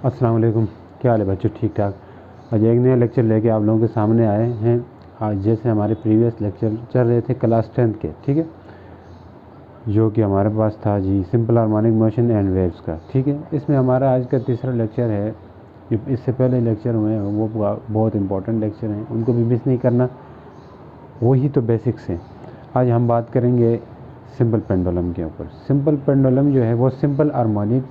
अस्सलाम वालेकुम। क्या हाल है बच्चों? ठीक ठाक। आज एक नया लेक्चर लेके आप लोगों के सामने आए हैं। आज जैसे हमारे प्रीवियस लेक्चर चल रहे थे क्लास 10th के, ठीक है, जो कि हमारे पास था जी simple harmonic motion and waves का, ठीक है। इसमें हमारा आज का तीसरा लेक्चर है। जो इससे पहले लेक्चर हुए हैं वो बहुत इंपॉर्टेंट लेक्चर हैं, उनको भी मिस नहीं करना। वही तो बेसिक्स हैं। आज हम बात करेंगे सिंपल पेंडुलम के ऊपर। सिंपल पेंडुलम जो है वो सिंपल हार्मोनिक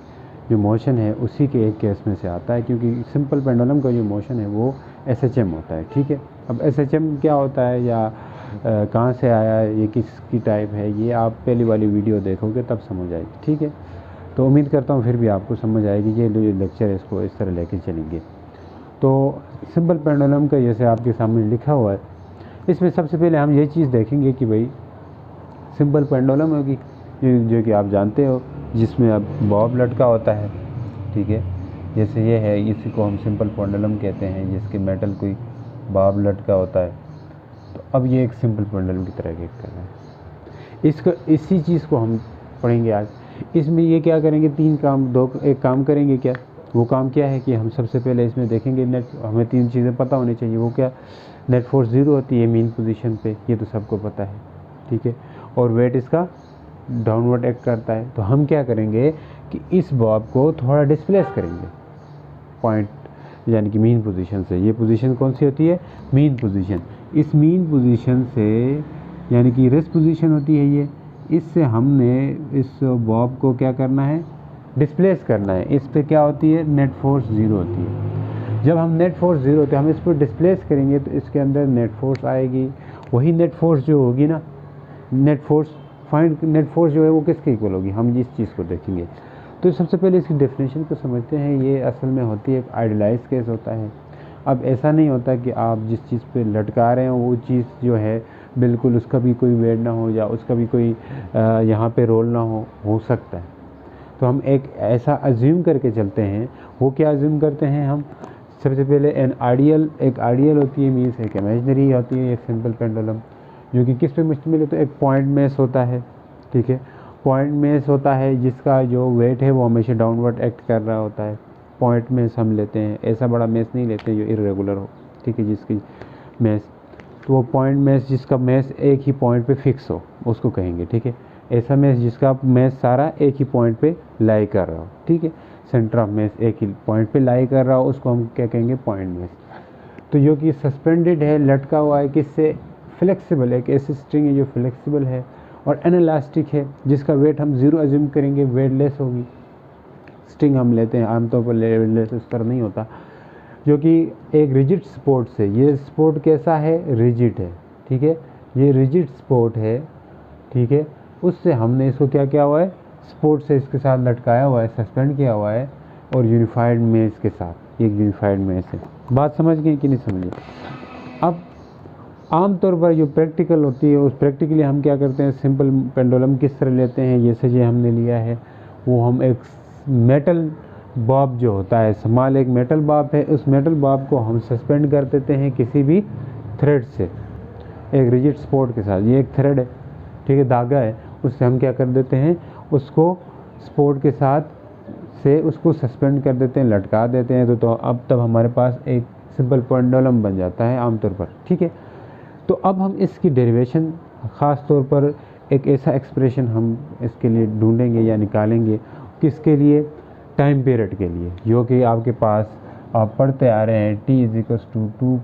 जो मोशन है उसी के एक केस में से आता है, क्योंकि सिंपल पेंडुलम का जो मोशन है वो एसएचएम होता है, ठीक है। अब एसएचएम क्या होता है या कहाँ से आया है, ये किसकी टाइप है, ये आप पहली वाली वीडियो देखोगे तब समझ आएगी, ठीक है। तो उम्मीद करता हूँ फिर भी आपको समझ आएगी। ये जो लेक्चर है इसको इस तरह लेके चलेंगे। तो सिंपल पेंडुलम का जैसे आपके सामने लिखा हुआ है, इसमें सबसे पहले हम ये चीज़ देखेंगे कि भाई सिंपल पेंडुलम होगी जो कि आप जानते हो, जिसमें अब बॉब लटका होता है, ठीक है। जैसे ये है, इसी को हम सिंपल पेंडुलम कहते हैं, जिसके मेटल कोई बॉब लटका होता है। तो अब ये एक सिंपल पेंडुलम की तरह एक कर रहा है। इसको इसी चीज़ को हम पढ़ेंगे आज। इसमें ये क्या करेंगे, एक काम करेंगे। क्या वो काम क्या है कि हम सबसे पहले इसमें देखेंगे हमें 3 चीज़ें पता होनी चाहिए। वो क्या? नेट फोर्स 0 होती है मीन पोजीशन पे, ये तो सबको पता है, ठीक है। और वेट इसका डाउनवर्ड एक्ट करता है। तो हम क्या करेंगे कि इस बॉब को थोड़ा डिस्प्लेस करेंगे पॉइंट, यानी कि मीन पोजीशन से। ये पोजीशन कौन सी होती है? Mean position. इस मीन पोजीशन से, यानी कि रेस्ट पोजीशन होती है ये, इससे हमने इस बॉब को क्या करना है? डिस्प्लेस करना है। इस पे क्या होती है? नेट फोर्स 0 होती है। जब हम नेट फोर्स 0 होती है, हम इस पर डिस्प्लेस करेंगे तो इसके अंदर नेट फोर्स आएगी। वही नेट फोर्स जो होगी ना, नेट फोर्स जो है वो किसके इक्वल होगी, हम इस चीज़ को देखेंगे। तो सबसे पहले इसकी डेफिनेशन को समझते हैं। ये असल में होती है एक आइडियलाइज केस होता है। अब ऐसा नहीं होता कि आप जिस चीज़ पे लटका रहे हो वो चीज़ जो है बिल्कुल उसका भी कोई वेट ना हो या उसका भी कोई यहाँ पे रोल ना हो सकता है। तो हम एक ऐसा अज्यूम करके चलते हैं। वो क्या अज्यूम करते हैं हम? सबसे पहले एक आइडियल होती है, मीन्स एक इमेजिनरी होती है, एक सिंपल पेंडुलम, जो कि किस पे मुश्तमिल है? तो एक पॉइंट मेस होता है, ठीक है। पॉइंट मेस होता है जिसका जो वेट है वो हमेशा डाउनवर्ड एक्ट कर रहा होता है। पॉइंट मेस हम लेते हैं, ऐसा बड़ा मेस नहीं लेते जो इर्रेगुलर हो, ठीक है, जिसकी मेस। तो वो पॉइंट मेस जिसका मेस एक ही पॉइंट पे फिक्स हो उसको कहेंगे, ठीक है। ऐसा मेस जिसका मेस सारा एक ही पॉइंट पे लाई कर रहा हो, ठीक है। सेंटर ऑफ मेस एक ही पॉइंट पे लाई कर रहा हो उसको हम क्या कहेंगे? Point mess. तो जो कि सस्पेंडेड है, लटका हुआ है, किससे? फ्लेक्सिबल, एक ऐसी स्ट्रिंग है जो फ्लेक्सिबल है और इनइलास्टिक है, जिसका वेट हम 0 अज्यूम करेंगे, वेटलेस होगी। स्ट्रिंग हम लेते हैं आमतौर पर वेटलेस इस तरह नहीं होता, जो कि एक रिजिड सपोर्ट से। ये सपोर्ट कैसा है? रिजिड है, ठीक है। ये रिजिड सपोर्ट है, ठीक है। उससे हमने इसको क्या किया हुआ है? सपोर्ट से इसके साथ लटकाया हुआ है, सस्पेंड किया हुआ है, और यूनिफाइड मेस के साथ। एक यूनिफाइड मेस है। बात समझ गए कि नहीं समझे? अब आमतौर पर जो प्रैक्टिकल होती है उस प्रैक्टिकली हम क्या करते हैं? सिंपल पेंडुलम किस तरह लेते हैं? जैसे ये हमने लिया है, वो हम एक मेटल बॉब जो होता है, स्मॉल एक मेटल बॉब है, उस मेटल बॉब को हम सस्पेंड कर देते हैं किसी भी थ्रेड से, एक रिजिड सपोर्ट के साथ। ये एक थ्रेड है, ठीक है, धागा है, उससे हम क्या कर देते हैं? उसको सपोर्ट के साथ से उसको सस्पेंड कर देते हैं, लटका देते हैं। तो अब तब हमारे पास एक सिंपल पेंडुलम बन जाता है आमतौर पर, ठीक है। तो अब हम इसकी डेरिवेशन, ख़ास तौर पर एक ऐसा एक्सप्रेशन हम इसके लिए ढूंढेंगे या निकालेंगे, किसके लिए? टाइम पीरियड के लिए, जो कि आपके पास आप पढ़ते आ रहे हैं, T=2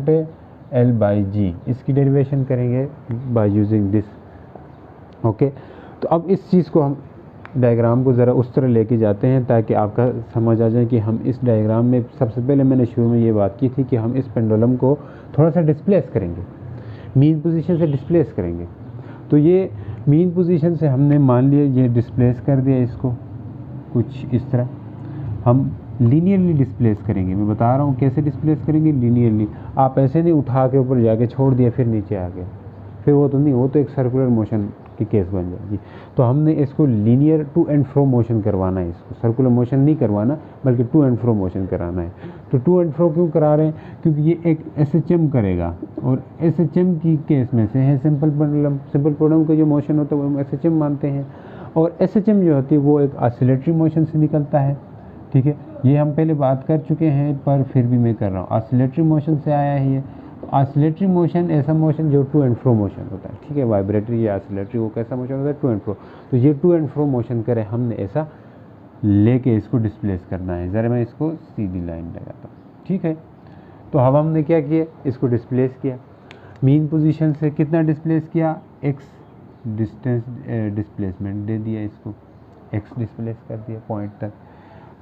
π/L/g। इसकी डेरिवेशन करेंगे बाय यूजिंग दिस, ओके। तो अब इस चीज़ को हम डायग्राम को ज़रा उस तरह लेके जाते हैं ताकि आपका समझ आ जाए कि हम इस डायग्राम में, सबसे पहले मैंने शुरू में ये बात की थी कि हम इस पेंडुलम को थोड़ा सा डिस्प्लेस करेंगे, मीन पोजीशन से डिस्प्लेस करेंगे। तो ये मीन पोजीशन से हमने मान लिया ये डिस्प्लेस कर दिया, इसको कुछ इस तरह हम लीनियरली डिस्प्लेस करेंगे। मैं बता रहा हूँ कैसे डिस्प्लेस करेंगे, लीनियरली। आप ऐसे नहीं उठा के ऊपर जाके छोड़ दिया फिर नीचे आ गया, फिर वो तो नहीं, वो तो एक सर्कुलर मोशन की केस बन जाएगी। तो हमने इसको linear to and fro motion करवाना है, इसको सर्कुलर मोशन नहीं करवाना बल्कि टू एंड फ्रो मोशन कराना है। तो टू एंड फ्रो क्यों करा रहे हैं? क्योंकि ये एक एसएचएम करेगा, और एसएचएम की केस में से है सिंपल पेंडुलम। सिंपल पेंडुलम का जो मोशन होता है वो हम एसएचएम मानते हैं, और एसएचएम जो होती है वो एक ऑसिलेटरी मोशन से निकलता है, ठीक है। ये हम पहले बात कर चुके हैं पर फिर भी मैं कर रहा हूँ। ऑसिलेटरी मोशन से आया है ये। ऑसिलेटरी मोशन ऐसा मोशन जो टू एंड फ्रो मोशन होता है, ठीक है। वाइब्रेटरी या ऑसिलेटरी वो कैसा मोशन होता है, टू एंड फ्रो। तो ये टू एंड फ्रो मोशन करे हमने, ऐसा लेके इसको डिस्प्लेस करना है। ज़रा मैं इसको सीधी लाइन लगाता हूँ, ठीक है। तो अब हमने क्या किया, इसको डिस्प्लेस किया। मीन पोजीशन से कितना डिस्प्लेस किया, एक्स डिस्टेंस डिस्प्लेसमेंट दे दिया, इसको एक्स डिस्प्लेस कर दिया पॉइंट तक।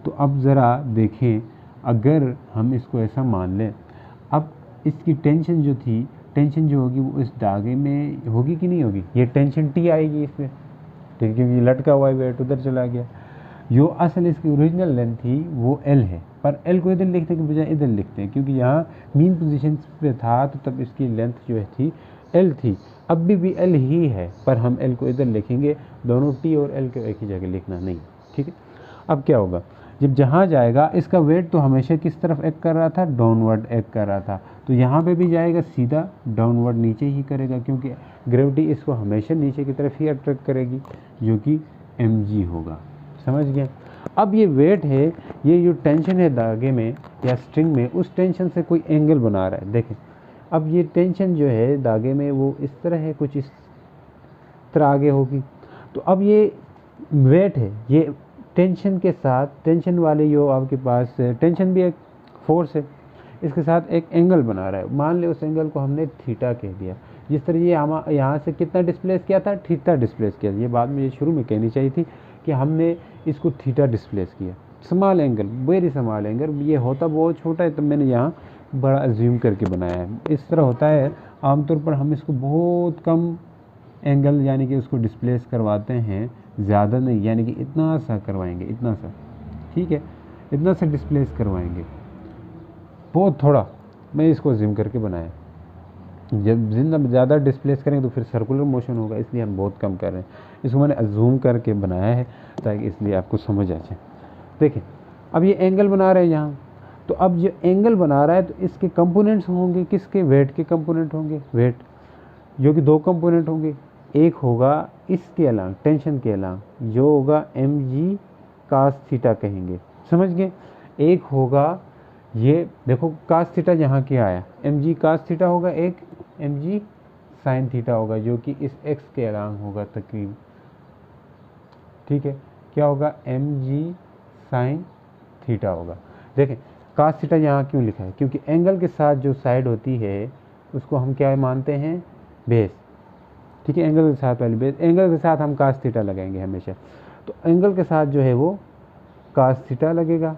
तो अब ज़रा देखें, अगर हम इसको ऐसा मान लें, अब इसकी टेंशन जो थी, टेंशन जो होगी वो इस धागे में होगी कि नहीं होगी, ये टेंशन टी आएगी इसमें, ठीक है, क्योंकि लटका हुआ है वेट उधर चला गया। जो असल इसकी ओरिजिनल लेंथ थी वो एल है, पर एल को इधर लिखने के बजाय इधर लिखते हैं, क्योंकि यहाँ मीन पोजीशन पे था तो तब इसकी लेंथ जो है थी एल थी। अब भी एल ही है, पर हम एल को इधर लिखेंगे, दोनों टी और एल को एक ही जगह लिखना नहीं, ठीक है। अब क्या होगा, जब जहाँ जाएगा इसका वेट तो हमेशा किस तरफ एक्ट कर रहा था, डाउनवर्ड एक्ट कर रहा था। तो यहाँ पे भी जाएगा सीधा डाउनवर्ड नीचे ही करेगा, क्योंकि ग्रेविटी इसको हमेशा नीचे की तरफ ही अट्रैक्ट करेगी, जो कि mg होगा। समझ गए। अब ये वेट है, ये जो टेंशन है धागे में या स्ट्रिंग में, उस टेंशन से कोई एंगल बना रहा है। देखें, अब ये टेंशन जो है धागे में वो इस तरह है, कुछ इस तरह आगे होगी। तो अब ये वेट है, ये टेंशन के साथ, टेंशन वाले जो आपके पास टेंशन भी एक फोर्स है, इसके साथ एक एंगल बना रहा है। मान ले उस एंगल को हमने थीटा कह दिया। जिस तरह ये यहाँ से कितना डिस्प्लेस किया था, थीटा डिस्प्लेस किया। ये बात मुझे शुरू में कहनी चाहिए थी कि हमने इसको थीटा डिस्प्लेस किया। Small angle, very small angle, ये होता बहुत छोटा है, तो मैंने यहाँ बड़ा अज्यूम करके बनाया है। इस तरह होता है आमतौर पर, हम इसको बहुत कम एंगल यानी कि उसको डिस्प्लेस करवाते हैं, ज़्यादा नहीं, यानी कि इतना सा करवाएंगे, इतना सा, ठीक है, इतना सा डिस्प्लेस करवाएंगे, बहुत थोड़ा। मैं इसको जिम करके बनाया। जब जितना ज़्यादा डिस्प्लेस करेंगे तो फिर सर्कुलर मोशन होगा, इसलिए हम बहुत कम कर रहे हैं। इसको मैंने अजूम करके बनाया है ताकि इसलिए आपको समझ आ जाए। देखिए, अब ये एंगल बना रहे हैं यहाँ, तो अब जो एंगल बना रहा है तो इसके कंपोनेंट्स होंगे, किसके, वेट के कंपोनेंट होंगे, वेट जो कि दो कंपोनेंट होंगे। एक होगा इसके अलांग, टेंशन के अलांग, जो होगा mg cos थीटा कहेंगे, समझ गए। एक होगा ये, देखो कास थीटा यहाँ क्या आया, mg cos थीटा होगा, एक mg sin थीटा होगा, जो कि इस x के अलांग होगा तकरीब, ठीक है। क्या होगा, mg sin थीटा होगा। देखें, cos थीटा यहाँ क्यों लिखा है, क्योंकि एंगल के साथ जो साइड होती है उसको हम क्या मानते हैं, बेस, ठीक है। एंगल के साथ वाली बेस, एंगल के साथ हम cos थीटा लगाएंगे हमेशा। तो एंगल के साथ जो है वो cos थीटा लगेगा,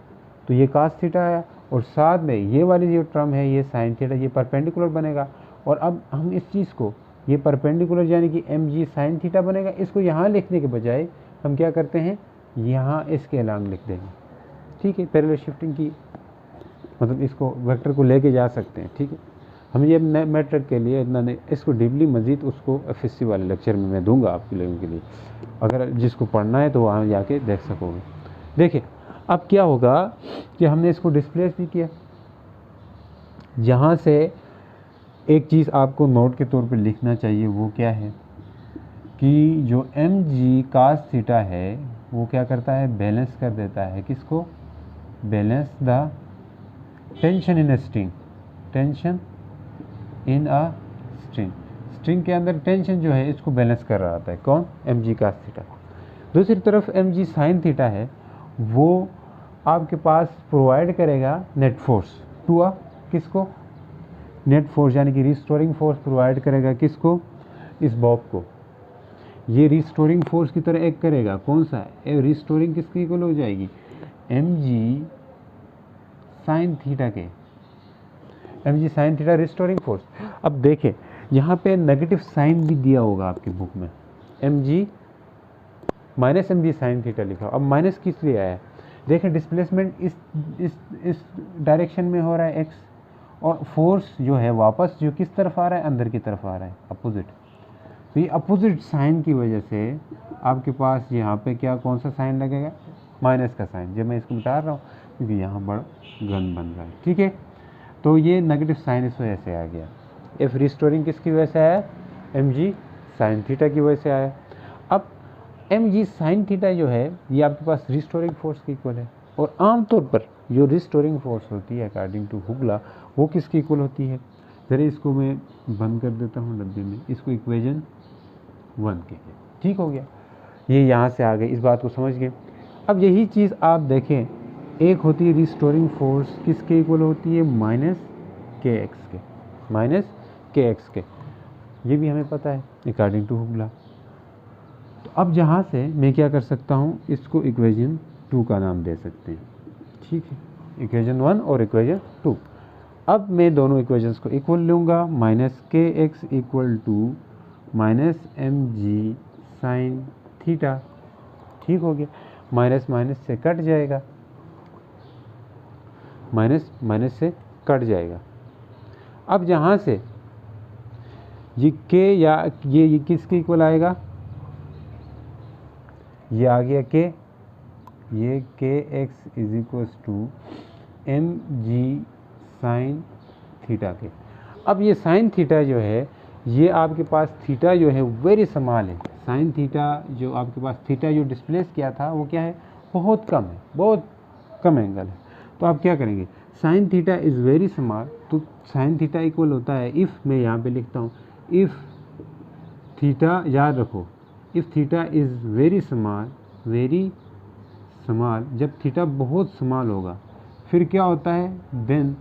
तो ये cos थीटा आया, और साथ में ये वाली जो टर्म है ये sin थीटा, ये परपेंडिकुलर बनेगा। और अब हम इस चीज़ को, ये परपेंडिकुलर यानी कि mg sin थीटा बनेगा, इसको यहाँ लिखने के बजाय हम क्या करते हैं, यहाँ इसके अलांग लिख देंगे, ठीक है। पैरेलल शिफ्टिंग की मतलब इसको वेक्टर को लेके जा सकते हैं, ठीक है। हम ये मैट्रिक के लिए इतना नहीं, इसको डीपली मज़ीद उसको एफएससी वाले लेक्चर में मैं दूंगा आपके लोगों के लिए, अगर जिसको पढ़ना है तो वहाँ जाके देख सकोगे। देखिए, अब क्या होगा कि हमने इसको डिस्प्लेस भी किया। जहाँ से एक चीज़ आपको नोट के तौर पे लिखना चाहिए, वो क्या है कि जो mg cos थीटा है वो क्या करता है, बैलेंस कर देता है, किसको, balance the tension in a string, tension in a string, string के अंदर टेंशन जो है इसको बैलेंस कर रहा होता है, कौन, mg cos थीटा। दूसरी तरफ mg sin थीटा है, वो आपके पास प्रोवाइड करेगा नेट फोर्स टू अ, किसको, नेट फोर्स यानी कि रिस्टोरिंग फोर्स प्रोवाइड करेगा, किसको, इस बॉब को। ये रिस्टोरिंग फोर्स की तरह एक करेगा, कौन सा है, रिस्टोरिंग किसकी इक्वल हो जाएगी, mg sin थीटा के, mg sin theta restoring force. अब देखें, यहाँ पे नेगेटिव साइन भी दिया होगा आपके बुक में, mg minus mg sin theta लिखा, अब माइनस किस लिए आया, देखें डिस्प्लेसमेंट इस डायरेक्शन में हो रहा है x, और फोर्स जो है वापस जो किस तरफ आ रहा है, अंदर की तरफ आ रहा है, अपोजिट। तो ये अपोजिट साइन की वजह से आपके पास यहाँ पे क्या, कौन सा साइन लगेगा, माइनस का साइन। जब मैं इसको मिटा रहा हूँ क्योंकि यहाँ बड़ा गन बन रहा है, ठीक है। तो ये नेगेटिव साइन इस वजह से आ गया। एफ रिस्टोरिंग किसकी वजह से आया, mg sin थीटा की वजह से आया। अब mg sin थीटा जो है ये आपके पास रिस्टोरिंग फोर्स की इक्वल है, और आमतौर पर जो रिस्टोरिंग फोर्स होती है अकॉर्डिंग टू हुगला वो किसकी इक्वल होती है? ज़रा इसको मैं बंद कर देता हूँ डब्बे में, इसको इक्वेशन 1 के। ठीक हो गया, ये यहाँ से आ गए, इस बात को समझ गए। अब यही चीज़ आप देखें, एक होती है रिस्टोरिंग फोर्स किसके इक्वल होती है? माइनस के एक्स के, माइनस के एक्स के, ये भी हमें पता है अकॉर्डिंग टू हुगला। तो अब जहाँ से मैं क्या कर सकता हूँ, इसको इक्वेशन 2 का नाम दे सकते हैं। ठीक है, इक्वेशन 1 और इक्वेशन 2। अब मैं दोनों इक्वेशंस को इक्वल लूँगा, minus K X equal to minus M G sine theta. ठीक हो गया, माइनस माइनस से कट जाएगा, माइनस माइनस से कट जाएगा। अब जहाँ से ये के या ये किसके इक्वल आएगा? ये आ गया के, ये K X is equals to M G sine theta K. अब ये साइन थीटा जो है, ये आपके पास थीटा जो है वेरी स्मॉल है। साइन थीटा जो आपके पास थीटा जो डिस्प्लेस किया था वो क्या है? बहुत कम है, बहुत कम एंगल है। तो आप क्या करेंगे? Sine theta is very small, तो साइन थीटा इक्वल होता है, इफ़ मैं यहाँ पे लिखता हूँ, इफ़ थीटा, याद रखो, if theta is very small, very small, जब थीटा बहुत स्मॉल होगा फिर क्या होता है? देन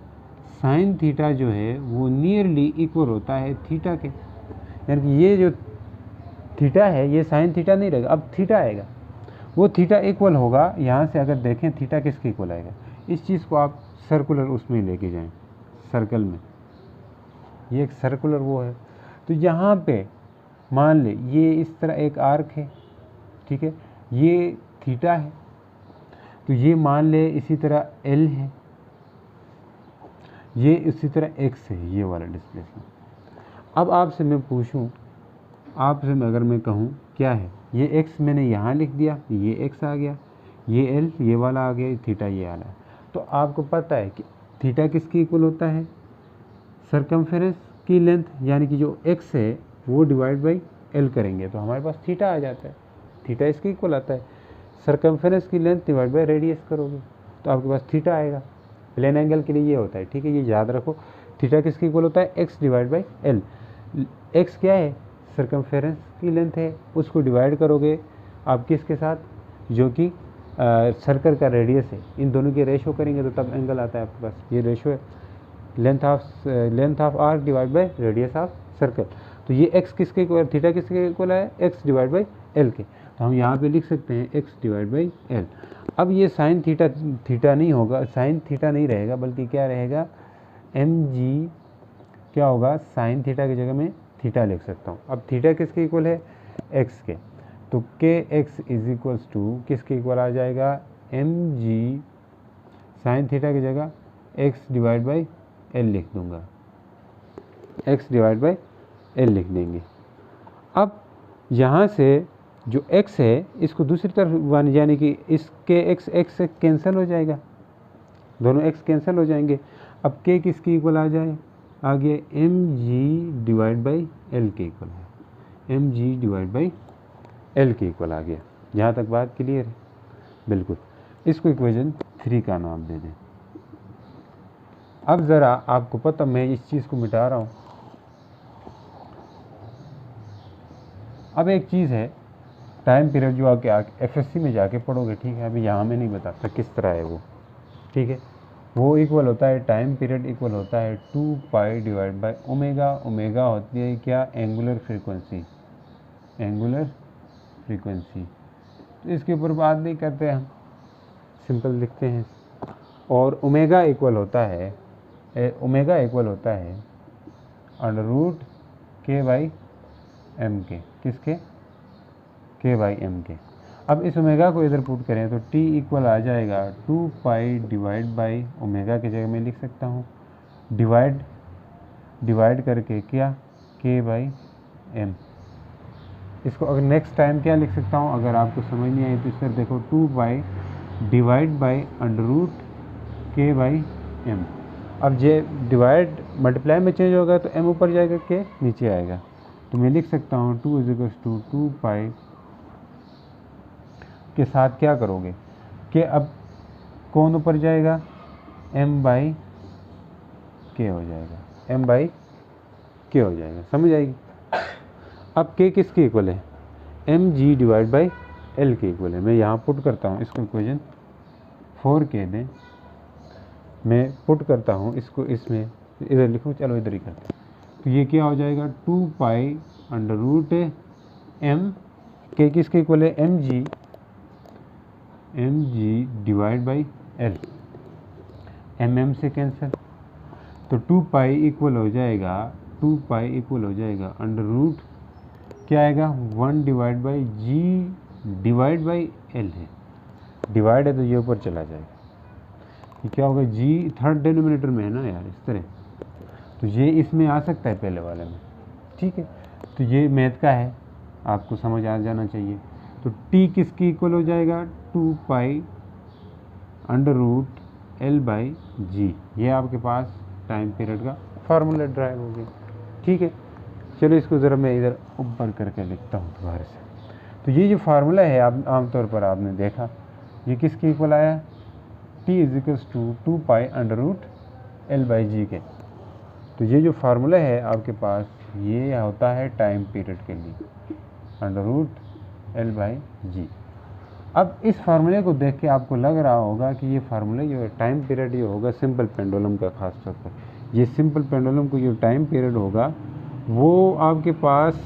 साइन थीटा जो है वो नियरली इक्वल होता है थीटा के। यानी कि ये जो थीटा है ये साइन थीटा नहीं रहेगा, अब थीटा आएगा, वो थीटा इक्वल होगा। यहाँ से अगर देखें थीटा किसके इक्वल आएगा? इस चीज़ को आप सर्कुलर उसमें लेके जाएं, सर्कल में, ये एक सर्कुलर वो है। तो यहाँ पे मान ले ये इस तरह एक आर्क है, ठीक है, ये थीटा है, तो ये मान ले इसी तरह एल है, ये इसी तरह एक्स है, ये वाला डिस्प्लेसमेंट। अब आपसे मैं पूछूं, आपसे अगर मैं कहूं क्या है, ये एक्स मैंने यहाँ लिख दिया, ये एक्स आ गया, ये एल ये वाला आ गया, थीटा ये वाला है। तो आपको पता है कि थीटा किसकी इक्वल होता है? सरकमफेरेंस की लेंथ, यानी कि जो एक्स है वो डिवाइड बाई एल करेंगे तो हमारे पास थीटा आ जाता है, थीटा इसके इक्वल आता है। सरकमफेरेंस की लेंथ डिवाइड बाई रेडियस करोगे तो आपके पास थीटा आएगा। प्लेन एंगल के लिए ये होता है, ठीक है, ये याद रखो। थीटा किसके इक्वल होता है? X divide by L. X क्या है? सरकमफेरेंस की लेंथ है, उसको डिवाइड करोगे आप किसके साथ? जो कि सर्कल का रेडियस है, इन दोनों की रेशो करेंगे तो तब एंगल आता है आपके पास। ये रेशो है length of arc divide by radius of circle. तो ये एक्स किसके इक्वल, थीटा किसके इक्वल है? एक्स डिवाइड बाई एल के। तो हम यहाँ पे लिख सकते हैं एक्स डिवाइड बाई एल। अब ये साइन थीटा नहीं होगा, साइन थीटा नहीं रहेगा, बल्कि क्या रहेगा? एम जी क्या होगा? साइन थीटा की जगह में थीटा लिख सकता हूँ। अब थीटा किसके इक्वल है? X K. तो K X is equals to किसके इक्वल आ जाएगा? एम जी साइन थीटा की जगह एक्स डिवाइड बाई एल लिख दूंगा, एक्स डिवाइड बाई एल लिख देंगे। अब यहाँ से जो x है इसको दूसरी तरफ, यानी कि इसके x से कैंसिल हो जाएगा, दोनों x कैंसिल हो जाएंगे। अब k किसकी इक्वल आ जाए? आ गया M ji divide by L के इक्वल है, M G divide by L के इक्वल आ गया। यहाँ तक बात क्लियर है? बिल्कुल। इसको इक्वेशन 3 का नाम दे दें। अब ज़रा आपको पता, मैं इस चीज़ को मिटा रहा हूँ। अब एक चीज़ है, टाइम पीरियड जो आके एफएससी में जाके पढ़ोगे, ठीक है, अभी यहाँ में नहीं बताता किस तरह है वो, ठीक है। वो इक्वल होता है, टाइम पीरियड इक्वल होता है 2 pi divide by omega. Omega होती है क्या? Angular frequency, angular frequency. तो इसके ऊपर बात नहीं करते हम, सिंपल लिखते हैं। और ओमेगा इक्वल होता है, ओमेगा इक्वल होता है under root k by M के, किसके? के बाई एम के। अब इस ओमेगा को इधर पुट करें तो t इक्वल आ जाएगा 2 पाई डिवाइड बाई ओमेगा की जगह मैं लिख सकता हूँ डिवाइड करके क्या? के बाई एम। इसको अगर नेक्स्ट टाइम क्या लिख सकता हूँ, अगर आपको समझ नहीं आई तो इस तरह देखो, 2 pi divide by under root k by m. अब जे डिवाइड मल्टीप्लाई में चेंज होगा तो एम ऊपर जाएगा, के नीचे आएगा। तो मैं लिख सकता हूँ 2 इज इक्वल टू 2 पाई के साथ क्या करोगे कि अब कौन ऊपर जाएगा, m बाई के हो जाएगा, m बाई के हो जाएगा, समझ आएगी। अब k किसके इक्वल है, M G divide by L के इक्वल है। मैं यहाँ पुट करता हूँ इसको, इक्वेशन 4k दें, मैं पुट करता हूँ इसको, इसमें इधर लिखूँ, चलो इधर ही करते हैं। तो ये क्या हो जाएगा, 2 पाई अंडर रूट एम, के किसके इक्वल है, M G divide by l, m से कैंसिल, तो 2 पाई इक्वल हो जाएगा, 2 पाई इक्वल हो जाएगा अंडर रूट क्या आएगा, 1 divide by g divide by l है, डिवाइड है तो ये ऊपर चला जाएगा, ये क्या होगा, जी थर्ड डिनोमिनेटर में है ना यार, इस तरह, तो ये इसमें आ सकता है पहले वाले में, ठीक है। तो ये मैथ का है, आपको समझ आ जाना चाहिए। तो टी किसकी इक्वल हो जाएगा, 2 pi under root L by g, ये आपके पास टाइम पीरियड का फार्मूला ड्राइव हो गया, ठीक है। चलो इसको ज़रा मैं इधर ऊपर करके लिखता हूँ दोबारा से। तो ये जो फार्मूला है, आप आमतौर पर आपने देखा, ये किसके इक्वल आया, T is equals to 2 pi under root L by g के। तो ये जो फार्मूला है आपके पास, ये होता है टाइम पीरियड के लिए, अंडर रूट एल बाई जी। अब इस फार्मूले को देख के आपको लग रहा होगा कि ये फार्मूला जो है टाइम पीरियड ये होगा सिंपल पेंडुलम का, खास तौर पर ये सिंपल पेंडुलम को जो टाइम पीरियड होगा वो आपके पास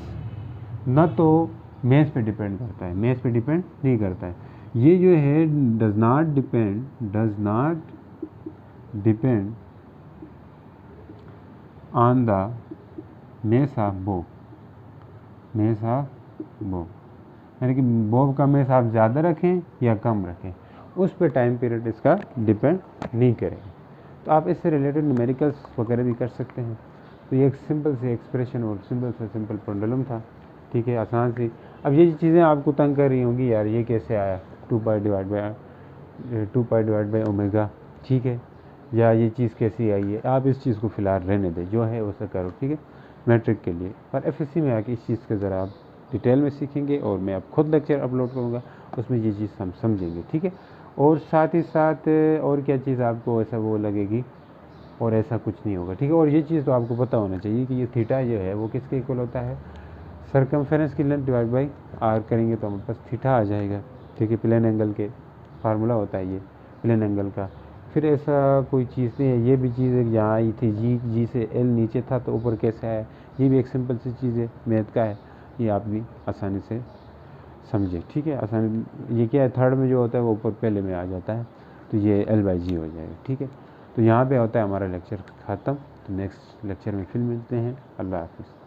न तो मैथ पे डिपेंड करता है, मैथ पे डिपेंड नहीं करता है, ये जो है does not depend on the mess of Bob, यानी कि बोब का मेस आप ज़्यादा रखें या कम रखें, उस पर टाइम पीरियड इसका डिपेंड नहीं करेगा। तो आप इससे रिलेटेड न्यूमेरिकल्स वगैरह भी कर सकते हैं। तो ये एक सिंपल सी एक्सप्रेशन और सिंपल पेंडुलम था, ठीक है, आसान सी। अब ये चीज़ें आपको तंग कर रही होंगी, यार ये कैसे आया 2 पाई डिवाइड बाई ओमेगा, ठीक है, या ये चीज़ कैसी आई है। आप इस चीज़ को फ़िलहाल रहने दें, जो है वैसा करो, ठीक है, मैट्रिक के लिए। और एफएससी में आके इस चीज़ के ज़रा आप डिटेल में सीखेंगे, और मैं अब खुद लेक्चर अपलोड करूँगा, उसमें ये चीज़ हम समझेंगे, ठीक है। और साथ ही साथ और क्या चीज़ आपको ऐसा वो लगेगी, और ऐसा कुछ नहीं होगा, ठीक है। और ये चीज़ तो आपको पता होना चाहिए कि ये थीटा जो है वो किसके इक्वल होता है, सर्कमफेरेंस की लेंथ डिवाइड बाई आर करेंगे तो हमारे पास थीटा आ जाएगा, ठीक है। प्लेन एंगल के फार्मूला होता है ये प्लेन एंगल का। फिर ऐसा कोई चीज़ नहीं है, ये भी चीज़ है यहाँ आई थी, जी से एल नीचे था तो ऊपर कैसे आया, ये भी एक सिंपल सी चीज़ है, मैथ का है, ये आप भी आसानी से समझे, ठीक है। आसानी ये क्या है, थर्ड में जो होता है वो ऊपर पहले में आ जाता है, तो ये एल बाई जी हो जाएगा, ठीक है। तो यहाँ पे होता है हमारा लेक्चर ख़त्म। तो नेक्स्ट लेक्चर में फिर मिलते हैं। अल्लाह हाफ़िज़।